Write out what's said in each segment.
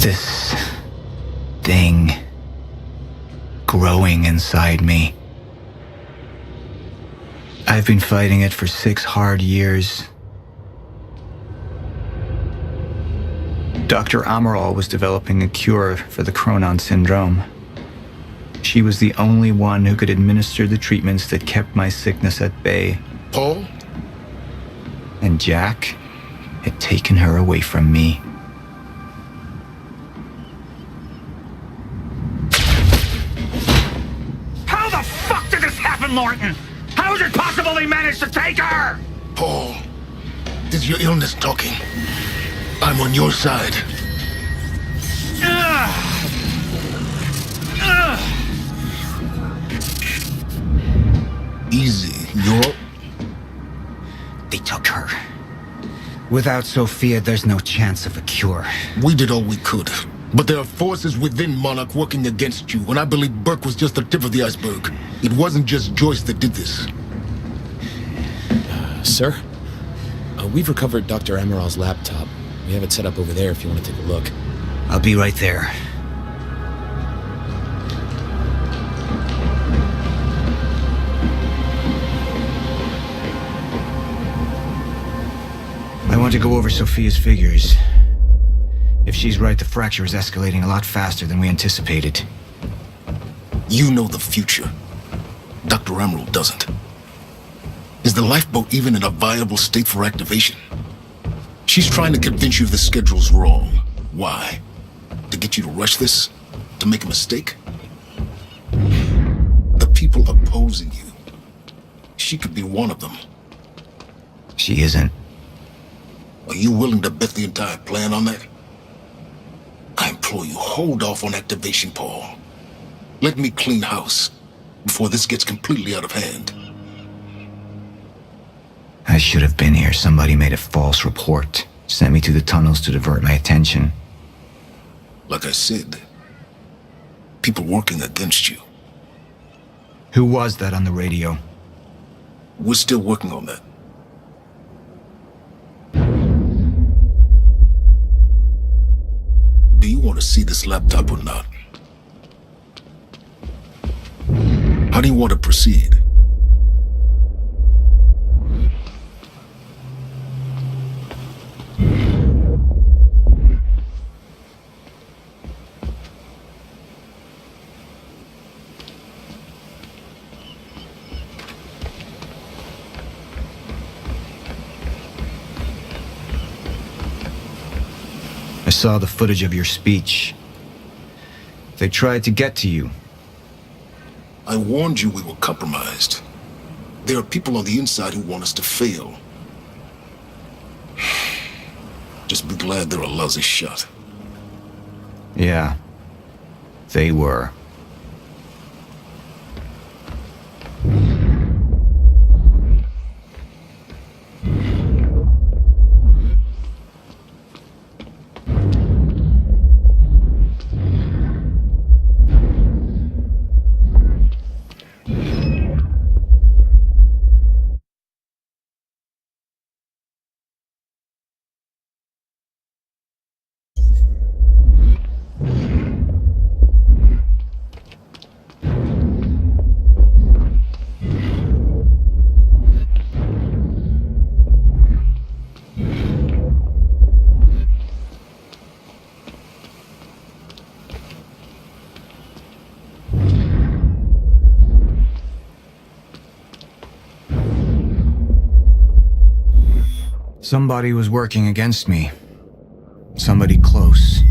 This thing growing inside me. I've been fighting it for 6 hard years. Dr. Amaral was developing a cure for the Cronon syndrome. She was the only one who could administer the treatments that kept my sickness at bay. Paul? And Jack had taken her away from me. How the fuck did this happen, Morton? How is it possible they managed to take her? Paul, this is your illness talking. I'm on your side. Easy, you're... They took her. Without Sofia, there's no chance of a cure. We did all we could. But there are forces within Monarch working against you, and I believe Burke was just the tip of the iceberg. It wasn't just Joyce that did this. Sir? We've recovered Dr. Amaral's laptop. We have it set up over there if you want to take a look. I'll be right there. I want to go over Sofia's figures. If she's right, the fracture is escalating a lot faster than we anticipated. You know the future. Dr. Amaral doesn't. Is the lifeboat even in a viable state for activation? She's trying to convince you the schedule's wrong. Why? To get you to rush this? To make a mistake? The people opposing you. She could be one of them. She isn't. Are you willing to bet the entire plan on that? I implore you, hold off on activation, Paul. Let me clean house before this gets completely out of hand. I should have been here. Somebody made a false report. Sent me to the tunnels to divert my attention. Like I said, people working against you. Who was that on the radio? We're still working on that. Do you want to see this laptop or not? How do you want to proceed? I saw the footage of your speech. They tried to get to you. I warned you we were compromised. There are people on the inside who want us to fail. Just be glad they're a lousy shot. Yeah, they were. Somebody was working against me. Somebody close.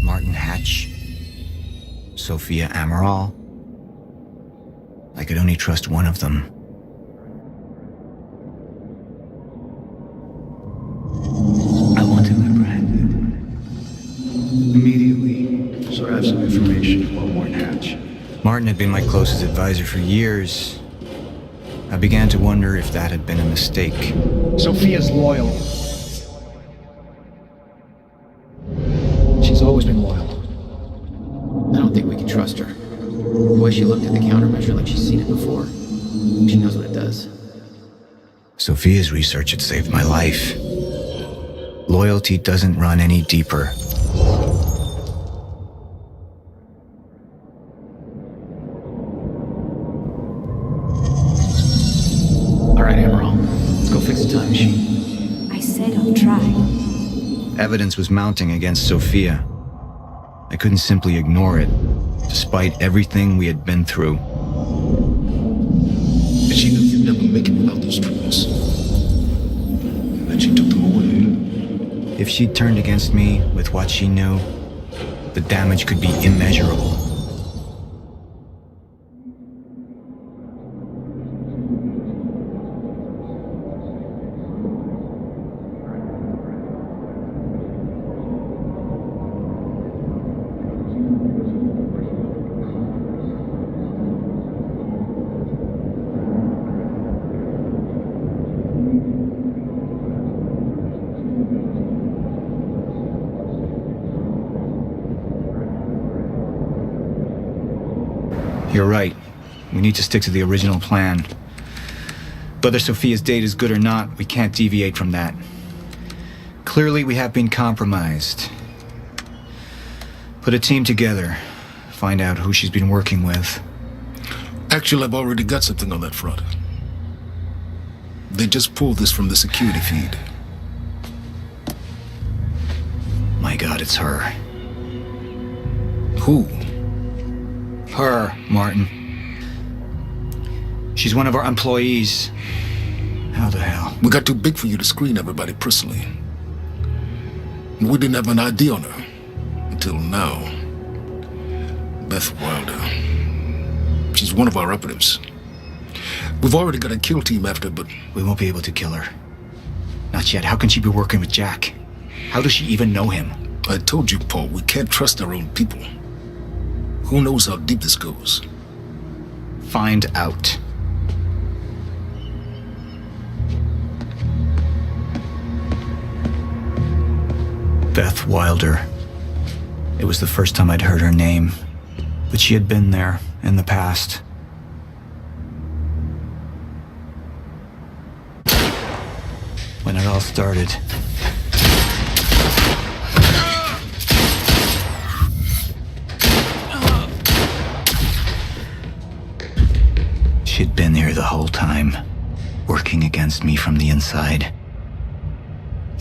Martin Hatch. Sofia Amaral. I could only trust one of them. I want him apprehended. Immediately. So I have some information about Martin Hatch. Martin had been my closest advisor for years. I began to wonder if that had been a mistake. Sofia's loyal. She's always been loyal. I don't think we can trust her. The way she looked at the countermeasure like she's seen it before. She knows what it does. Sofia's research had saved my life. Loyalty doesn't run any deeper. evidence was mounting against Sofia. I couldn't simply ignore it, despite everything we had been through. And she knew you'd never make it without those treatments. And then she took them away. If she'd turned against me with what she knew, the damage could be immeasurable. You're right. We need to stick to the original plan. Whether Sofia's date is good or not, we can't deviate from that. Clearly, we have been compromised. Put a team together. Find out who she's been working with. Actually, I've already got something on that front. They just pulled this from the security feed. My God, it's her. Who? Her, Martin. She's one of our employees. How the hell? We got too big for you to screen everybody personally. And we didn't have an ID on her. Until now. Beth Wilder. She's one of our operatives. We've already got a kill team after her, but... We won't be able to kill her. Not yet. How can she be working with Jack? How does she even know him? I told you, Paul, we can't trust our own people. Who knows how deep this goes? Find out. Beth Wilder. It was the first time I'd heard her name, but she had been there in the past. When it all started. She'd been here the whole time, working against me from the inside.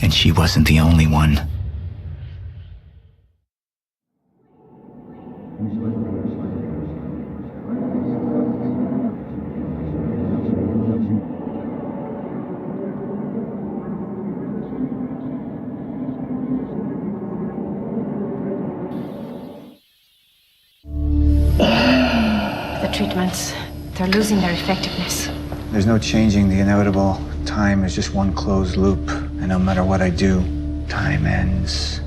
And she wasn't the only one. The treatments, they're losing their effectiveness. There's no changing the inevitable. Time is just one closed loop, and no matter what I do, time ends.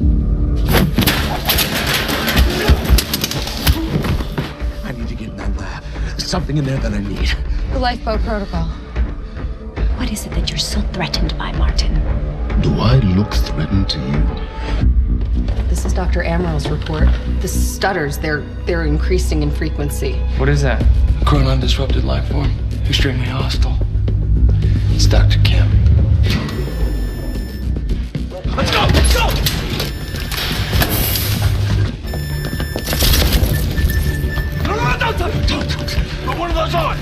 I need to get in that lab. There's something in there that I need. The lifeboat protocol. What is it that you're so threatened by, Martin? Do I look threatened to you? This is Dr. Amaral's report. The stutters, they're increasing in frequency. What is that? A chronon-disrupted life form. Extremely hostile. It's Dr. Kim. Let's go! Let's go! No, don't. Put one of those on.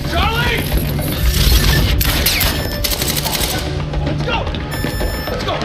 Charlie! Let's go! Let's go!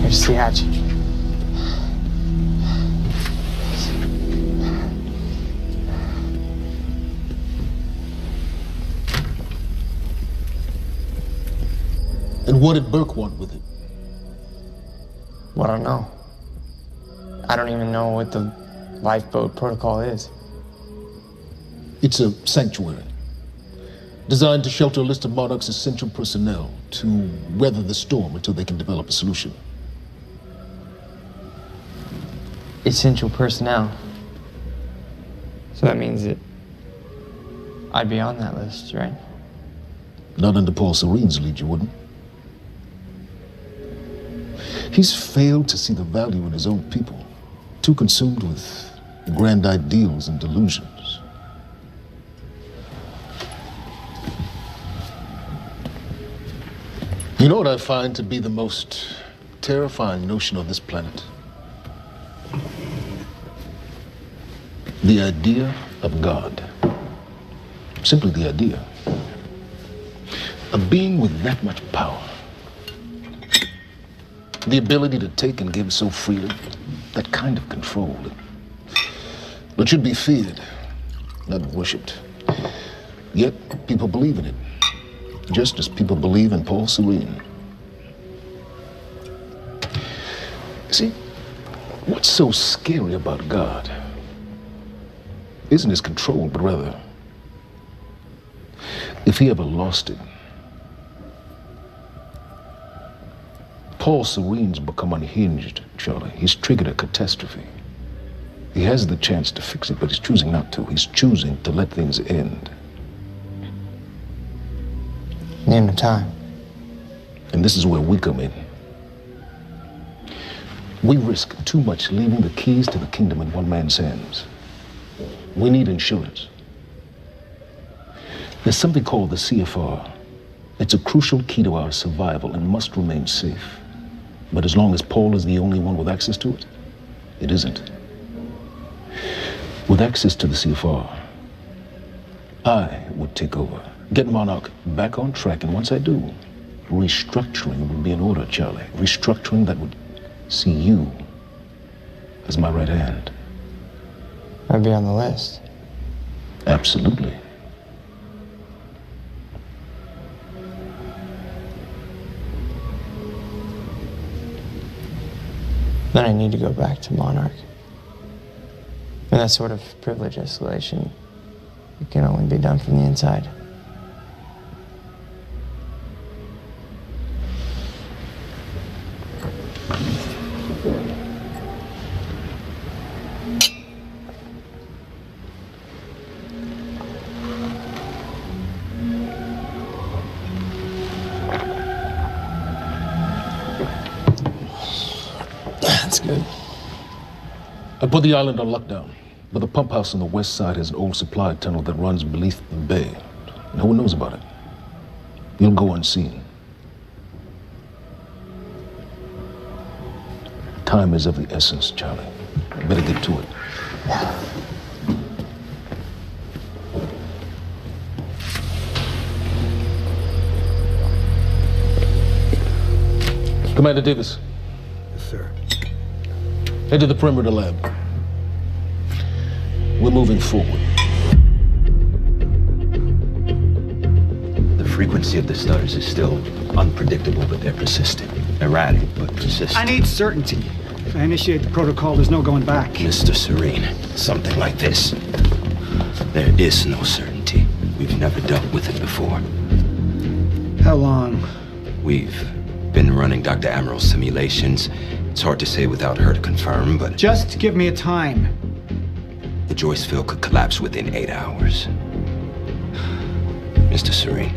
Here's the hatch. And what did Burke want with it? Well, I don't know. I don't even know what the lifeboat protocol is. It's a sanctuary, designed to shelter a list of Monarch's essential personnel to weather the storm until they can develop a solution. Essential personnel. So that means that I'd be on that list, right? Not under Paul Serene's lead, you wouldn't. He's failed to see the value in his own people, too consumed with grand ideals and delusions. You know what I find to be the most terrifying notion on this planet? The idea of God. Simply the idea. A being with that much power. The ability to take and give so freely. That kind of control. It should be feared, not worshipped. Yet people believe in it. Just as people believe in Paul Serene. See, what's so scary about God isn't his control, but rather, if he ever lost it. Paul Serene's become unhinged, Charlie. He's triggered a catastrophe. He has the chance to fix it, but he's choosing not to. He's choosing to let things end. Name the time. And this is where we come in. We risk too much leaving the keys to the kingdom in one man's hands. We need insurance. There's something called the CFR. It's a crucial key to our survival and must remain safe. But as long as Paul is the only one with access to it, it isn't. With access to the CFR, I would take over, get Monarch back on track, and once I do, restructuring would be in order, Charlie. Restructuring that would see you as my right hand. I'd be on the list. Absolutely. Then I need to go back to Monarch. And that sort of privilege escalation, it can only be done from the inside. That's good. I put the island on lockdown, but the pump house on the west side has an old supply tunnel that runs beneath the bay. No one knows about it. You'll go unseen. Time is of the essence, Charlie. I better get to it. Commander Davis. Yes, sir. Head to the perimeter lab. We're moving forward. The frequency of the stutters is still unpredictable, but they're persistent. Erratic, but persistent. I need certainty. If I initiate the protocol, there's no going back. Mr. Serene, something like this. There is no certainty. We've never dealt with it before. How long? We've been running Dr. Amaral's simulations. It's hard to say without her to confirm, but... Just give me a time. The Joyce field could collapse within 8 hours. Mr. Serene,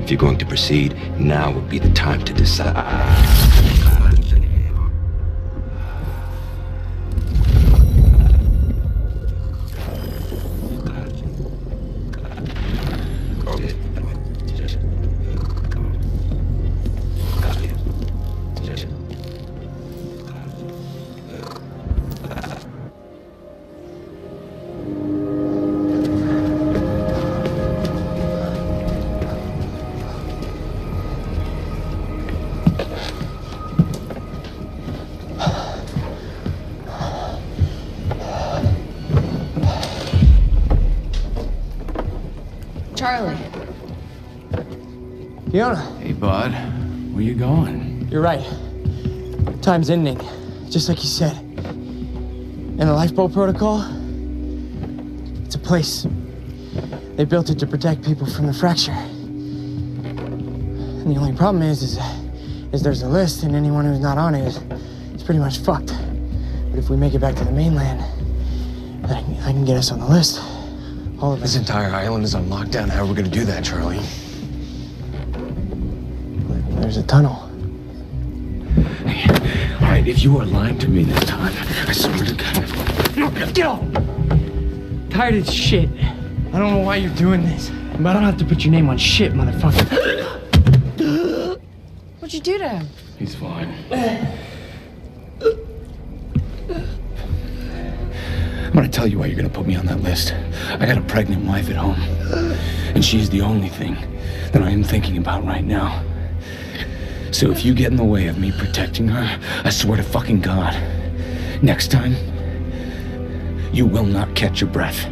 if you're going to proceed, now would be the time to decide. Charlie. Fiona, Hey, bud. Where you going? you're right. Time's ending, just like you said. And the lifeboat protocol? It's a place. They built it to protect people from the fracture. And the only problem is there's a list, and anyone who's not on it is pretty much fucked. But if we make it back to the mainland, I can get us on the list. All of This us. entire island is on lockdown. How are we gonna do that, Charlie? There's a tunnel. All right, if you are lying to me this time, I swear to God. Get off! Tired of shit. I don't know why you're doing this, but I don't have to put your name on shit, motherfucker. What'd you do to him? He's fine. I'm gonna tell you why you're gonna put me on that list. I got a pregnant wife at home, and she's the only thing that I am thinking about right now. So if you get in the way of me protecting her, I swear to fucking God, next time, you will not catch your breath.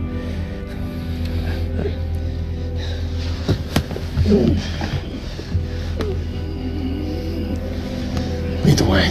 Lead the way.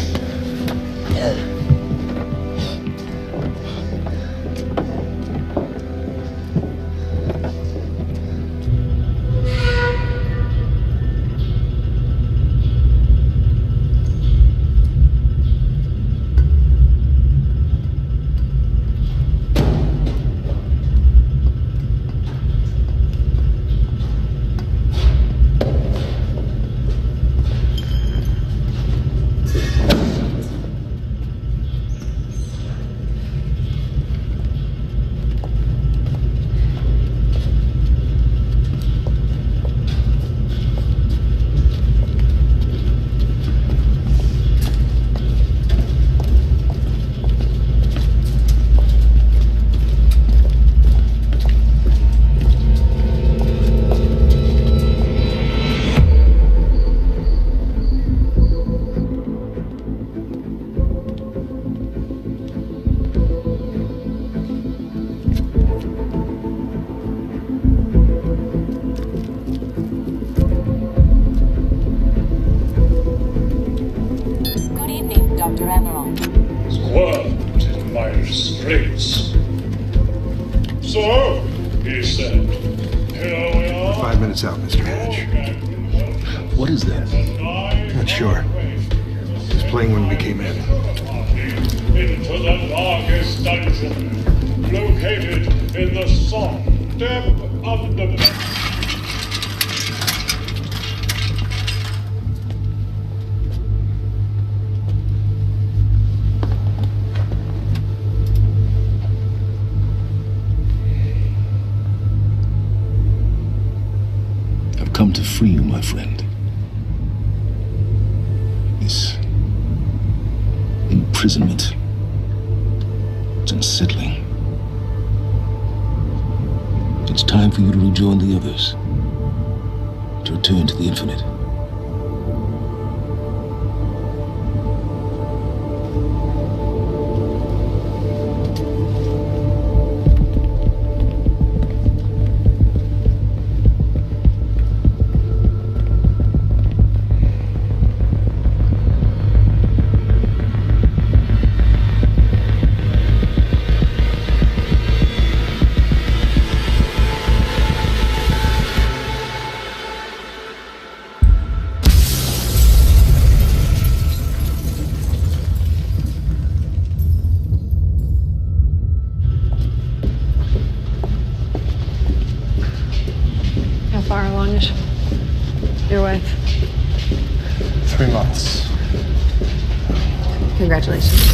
Dr. Amaral. Squirmed in my disgrace. So, he said, here we are. 5 minutes out, Mr. Hatch. What is that? Not sure. Just playing when we came in. Into the darkest dungeon, located in the soft depth of the... Come to free you, my friend. This imprisonment, it's unsettling. It's time for you to rejoin the others, to return to the infinite. Far along is your wife? 3 months. Congratulations.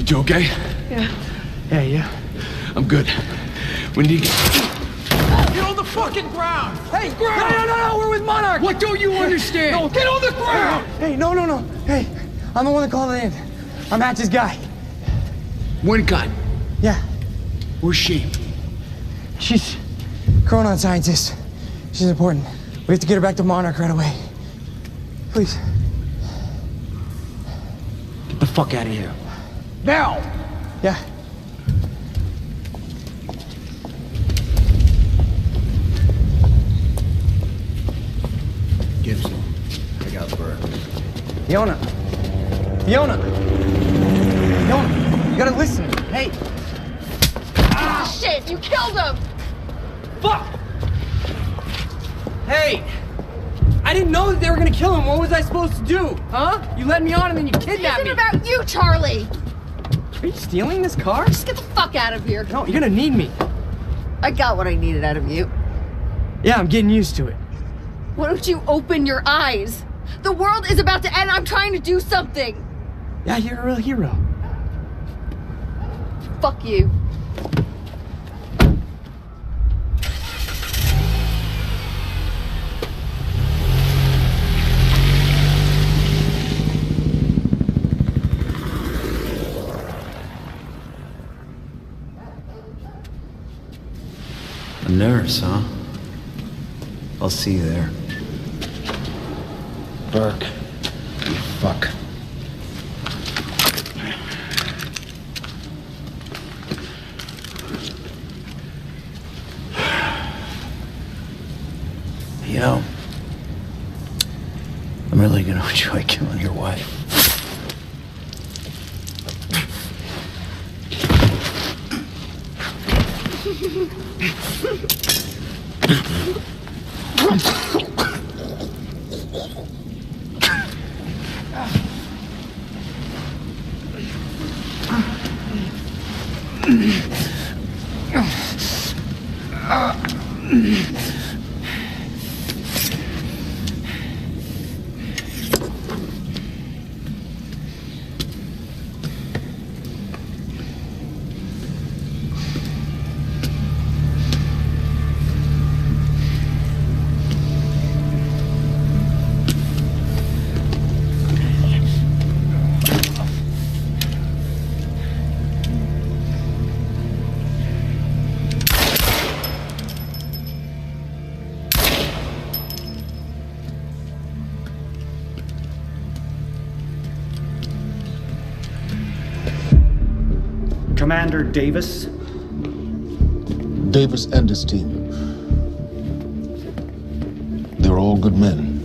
You okay? Yeah. Yeah, yeah. I'm good. We need to get... Get on the fucking ground! Hey, ground! No, we're with Monarch! What don't you understand? No, get on the ground! Hey, no. Hey, I'm the one that called it in. I'm Hatch's guy. One gun. Yeah. Where's she? She's Chronon scientist. She's important. We have to get her back to Monarch right away. Please. Get the fuck out of here. Now! Yeah. Gibson, I got Burke. Fiona, you gotta listen. Hey. Ah, shit! You killed him! Fuck! Hey! I didn't know that they were gonna kill him. What was I supposed to do? Huh? You led me on and then you kidnapped me. It isn't about you, Charlie! Are you stealing this car? Just get the fuck out of here. No, you're gonna need me. I got what I needed out of you. Yeah, I'm getting used to it. Why don't you open your eyes? The world is about to end. I'm trying to do something. Yeah, you're a real hero. Fuck you. A nurse, huh? I'll see you there. Burke. You fuck. You know, I'm really gonna enjoy killing your wife. Commander Davis? Davis and his team. They were all good men.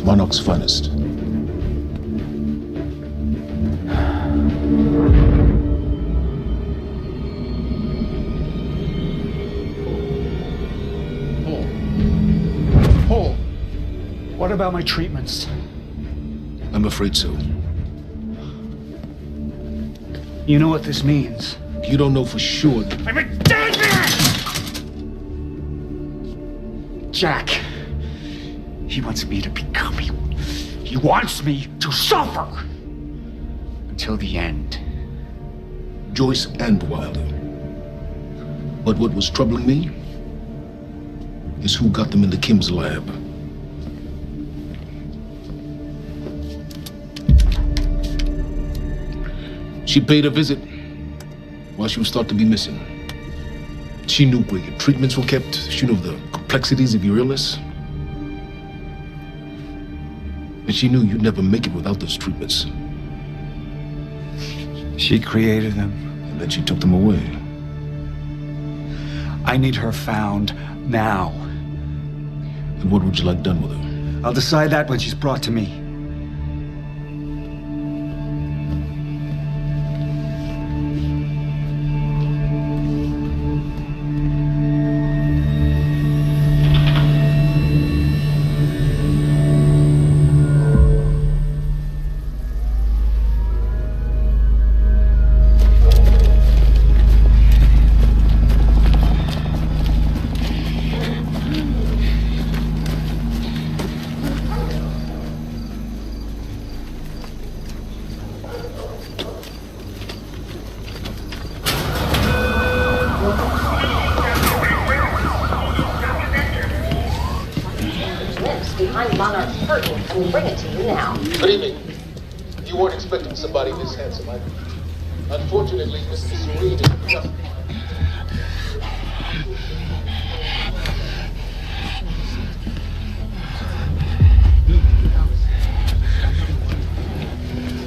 Monarch's finest. Paul, what about my treatments? I'm afraid so. You know what this means? You don't know for sure. I'm in danger! Jack. He wants me to become you. He wants me to suffer. Until the end. Joyce and Wilder. But what was troubling me is who got them into Kim's lab. She paid a visit while she was thought to be missing. She knew where your treatments were kept. She knew the complexities of your illness. And she knew you'd never make it without those treatments. She created them. And then she took them away. I need her found now. And what would you like done with her? I'll decide that when she's brought to me. Monarch's curtain and will bring it to you now. Good evening. You weren't expecting somebody this handsome, I think. Unfortunately, Mr. Serene is just...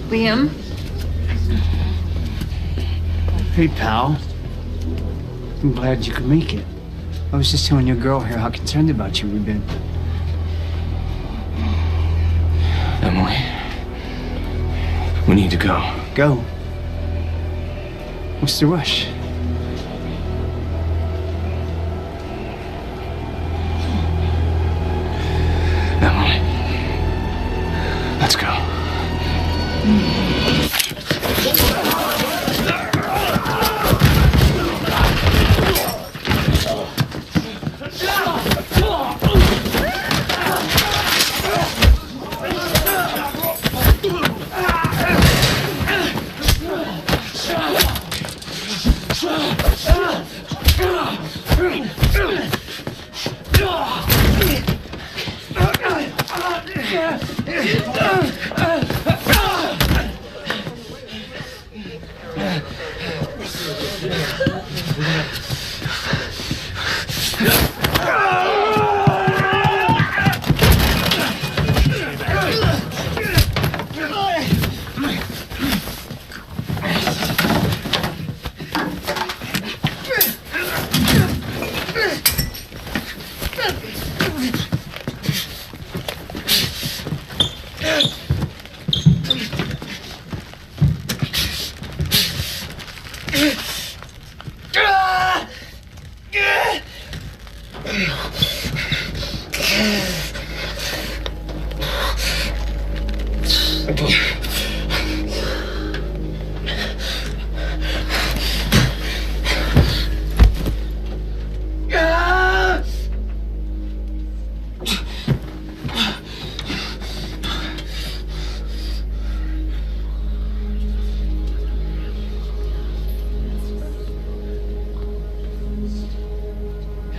Liam? Hey, pal. I'm glad you could make it. I was just telling your girl here how concerned about you we've been. Emily, we need to go. Go? What's the rush? Emily, let's go.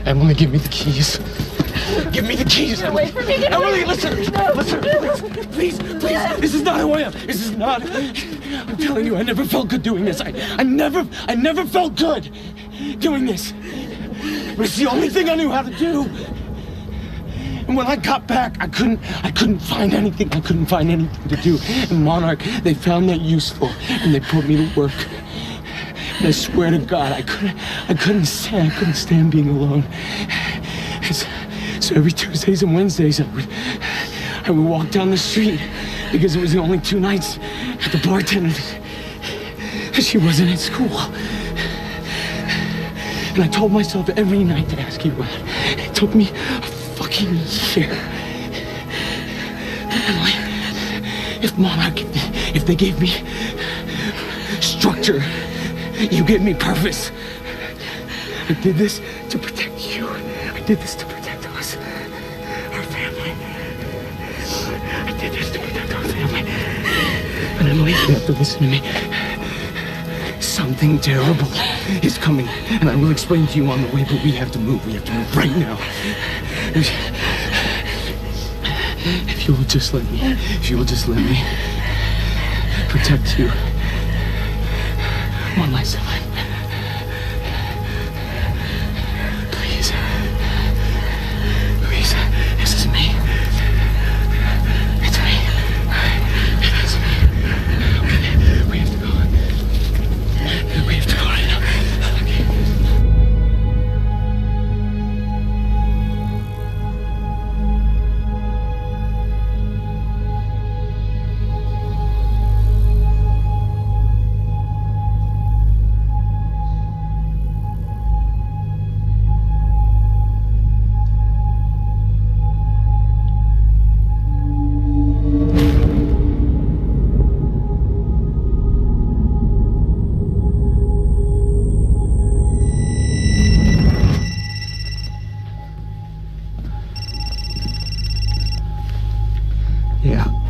Emily, give me the keys. Give me the keys. Get away from me. Get Emily, away. listen. No. Listen. Please. This is not who I am. This is not. I'm telling you, I never felt good doing this. I never felt good doing this. But it's the only thing I knew how to do. And when I got back, I couldn't find anything. I couldn't find anything to do. And Monarch, they found that useful, and they put me to work. And I swear to God, I couldn't stand being alone. So every Tuesdays and Wednesdays, I would walk down the street because it was the only 2 nights that the bartender, she wasn't at school. And I told myself every night to ask you out. It took me a fucking year. But Emily, if Monarch, if they gave me structure, you gave me purpose. I did this to protect you. I did this to protect us, our family. I did this to protect our family. And Emily, you have to listen to me. Something terrible is coming, and I will explain to you on the way, but we have to move. We have to move right now. If you will just let me protect you one last time. Please. Please. This is me. It's me. It is me. Okay. We have to go. We have to go right now. Okay.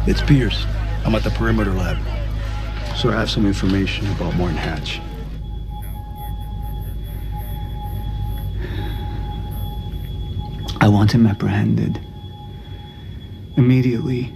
It's Pierce. I'm at the perimeter lab. So I have some information about Morton Hatch. I want him apprehended. Immediately,